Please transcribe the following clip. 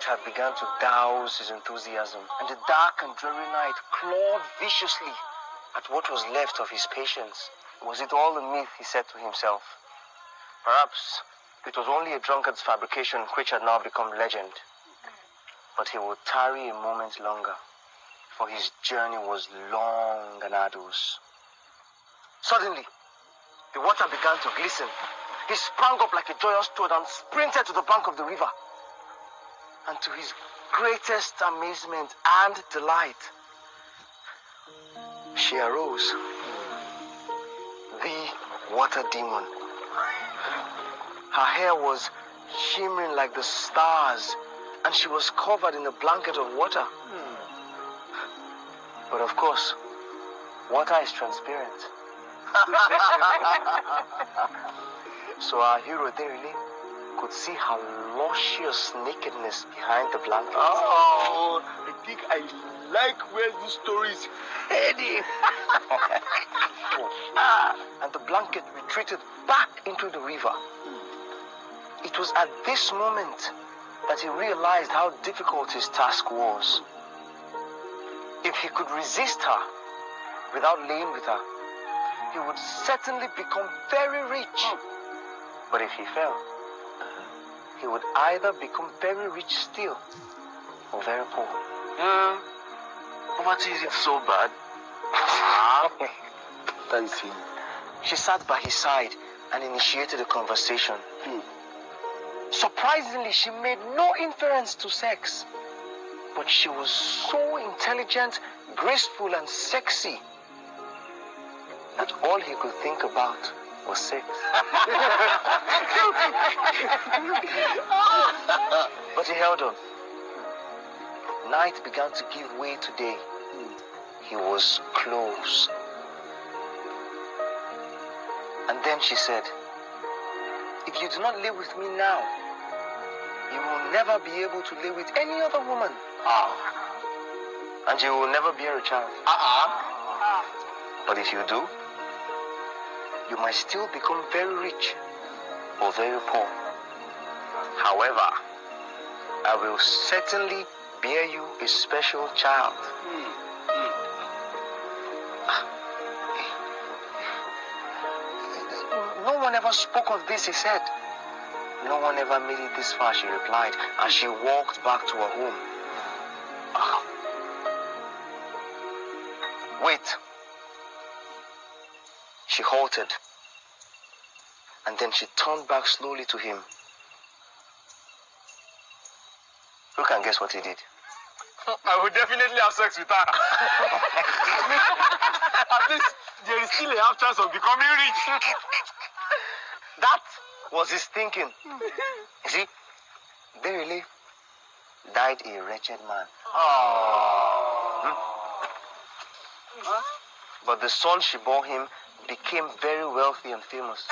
heat had begun to douse his enthusiasm, and the dark and dreary night clawed viciously at what was left of his patience. Was it all a myth, he said to himself? Perhaps it was only a drunkard's fabrication which had now become legend. But he would tarry a moment longer, for his journey was long and arduous. Suddenly, the water began to glisten. He sprang up like a joyous toad and sprinted to the bank of the river. And to his greatest amazement and delight, she arose, the water demon. Her hair was shimmering like the stars, and she was covered in a blanket of water. But of course, water is transparent. So our hero Derili could see her luscious nakedness behind the blanket. Oh, I think I like where this story is heading. And the blanket retreated back into the river. It was at this moment that he realized how difficult his task was. If he could resist her without laying with her, he would certainly become very rich. But if he fell, he would either become very rich still or very poor. Poverty isn't so bad. That is him. She sat by his side and initiated a conversation. Surprisingly, she made no inference to sex. But she was so intelligent, graceful, and sexy that all he could think about was sex. But he held on. Night began to give way to day. He was close. And then she said, if you do not lay with me now, you will never be able to lay with any other woman. And you will never bear a child. But if you do, you might still become very rich or very poor. However, I will certainly bear you a special child. No one ever spoke of this, he said. No one ever made it this far, she replied, as she walked back to her home. Wait. She halted, and then she turned back slowly to him. Who can guess what he did? I would definitely have sex with her. At least there is still a half chance of becoming rich. That was his thinking. You see, they really died a wretched man. But the son she bore him became very wealthy and famous.